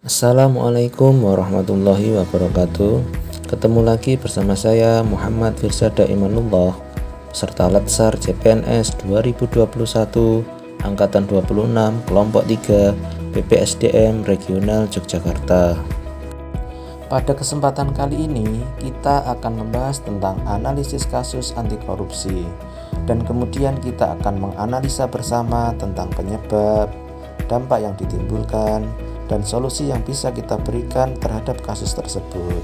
Assalamualaikum warahmatullahi wabarakatuh. Ketemu lagi bersama saya Muhammad Firsada Imanullah, peserta Latsar CPNS 2021 Angkatan 26 Kelompok 3 BPSDM Regional Yogyakarta. Pada kesempatan kali ini kita akan membahas tentang analisis kasus anti korupsi, dan kemudian kita akan menganalisa bersama tentang penyebab, dampak yang ditimbulkan, dan solusi yang bisa kita berikan terhadap kasus tersebut.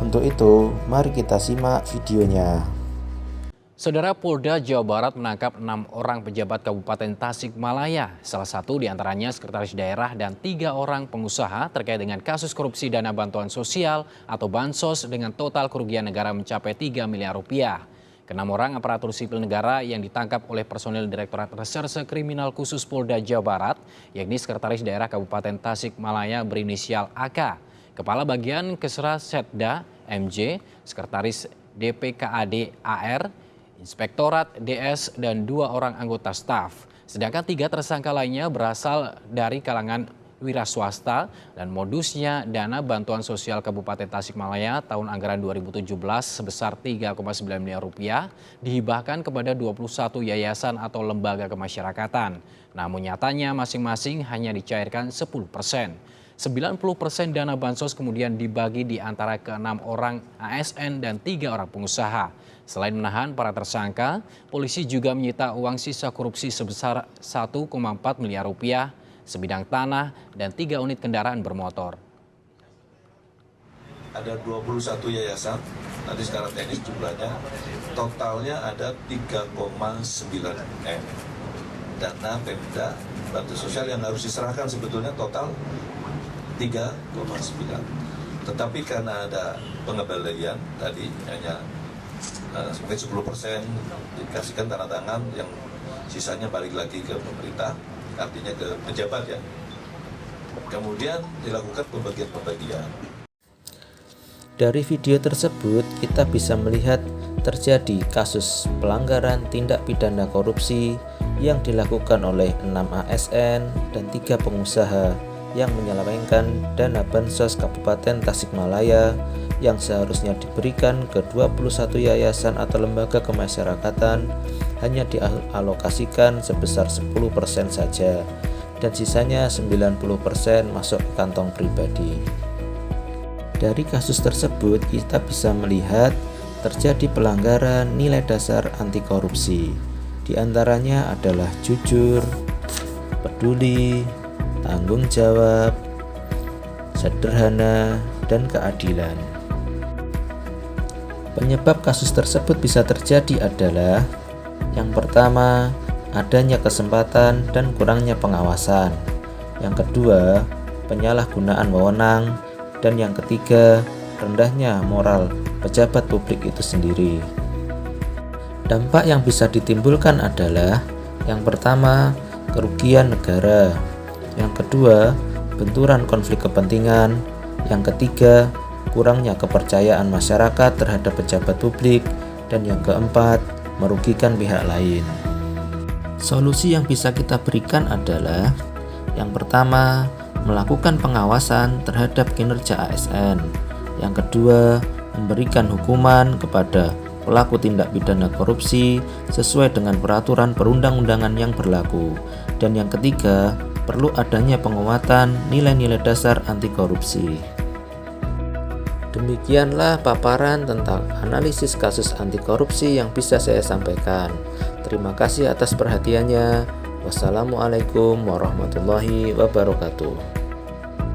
Untuk itu, mari kita simak videonya. Saudara, Polda Jawa Barat menangkap 6 orang pejabat Kabupaten Tasikmalaya. Salah satu diantaranya sekretaris daerah dan 3 orang pengusaha terkait dengan kasus korupsi dana bantuan sosial atau bansos dengan total kerugian negara mencapai 3 miliar rupiah. Ke-6 orang aparatur sipil negara yang ditangkap oleh personil Direktorat Reserse Kriminal Khusus Polda Jawa Barat, yakni Sekretaris Daerah Kabupaten Tasikmalaya berinisial AK, Kepala Bagian Kesra Setda MJ, Sekretaris DPKAD AR, Inspektorat DS, dan 2 orang anggota staf. Sedangkan 3 tersangka lainnya berasal dari kalangan wira swasta dan modusnya dana bantuan sosial Kabupaten Tasikmalaya tahun anggaran 2017 sebesar 3,9 miliar rupiah dihibahkan kepada 21 yayasan atau lembaga kemasyarakatan. Namun nyatanya masing-masing hanya dicairkan 10%. 90% dana bansos kemudian dibagi di antara ke-6 orang ASN dan 3 orang pengusaha. Selain menahan para tersangka, polisi juga menyita uang sisa korupsi sebesar 1,4 miliar rupiah, sebidang tanah, dan 3 unit kendaraan bermotor. Ada 21 yayasan, nanti secara teknis jumlahnya, totalnya ada 3,9 M. Dana Pemda, bantuan sosial yang harus diserahkan sebetulnya total 3,9. Tetapi karena ada pengembalian tadi hanya mungkin 10% dikasihkan tanda tangan, yang sisanya balik lagi ke pemerintah, artinya ke pejabat ya. Kemudian dilakukan pembagian. Dari video tersebut kita bisa melihat terjadi kasus pelanggaran tindak pidana korupsi yang dilakukan oleh 6 ASN dan 3 pengusaha yang menyelewengkan dana bansos Kabupaten Tasikmalaya yang seharusnya diberikan ke 21 yayasan atau lembaga kemasyarakatan hanya dialokasikan sebesar 10% saja, dan sisanya 90% masuk ke kantong pribadi. Dari kasus tersebut kita bisa melihat terjadi pelanggaran nilai dasar anti korupsi. Di antaranya adalah jujur, peduli, tanggung jawab, sederhana, dan keadilan. Penyebab kasus tersebut bisa terjadi adalah: yang pertama, adanya kesempatan dan kurangnya pengawasan. Yang kedua, penyalahgunaan wewenang. Dan yang ketiga, rendahnya moral pejabat publik itu sendiri. Dampak yang bisa ditimbulkan adalah: yang pertama, kerugian negara. Yang kedua, benturan konflik kepentingan. Yang ketiga, kurangnya kepercayaan masyarakat terhadap pejabat publik. Dan yang keempat, merugikan pihak lain. Solusi yang bisa kita berikan adalah: yang pertama, melakukan pengawasan terhadap kinerja ASN. Yang kedua, memberikan hukuman kepada pelaku tindak pidana korupsi sesuai dengan peraturan perundang-undangan yang berlaku. Dan yang ketiga, perlu adanya penguatan nilai-nilai dasar anti korupsi. Demikianlah paparan tentang analisis kasus anti korupsi yang bisa saya sampaikan. Terima kasih atas perhatiannya. Wassalamualaikum warahmatullahi wabarakatuh.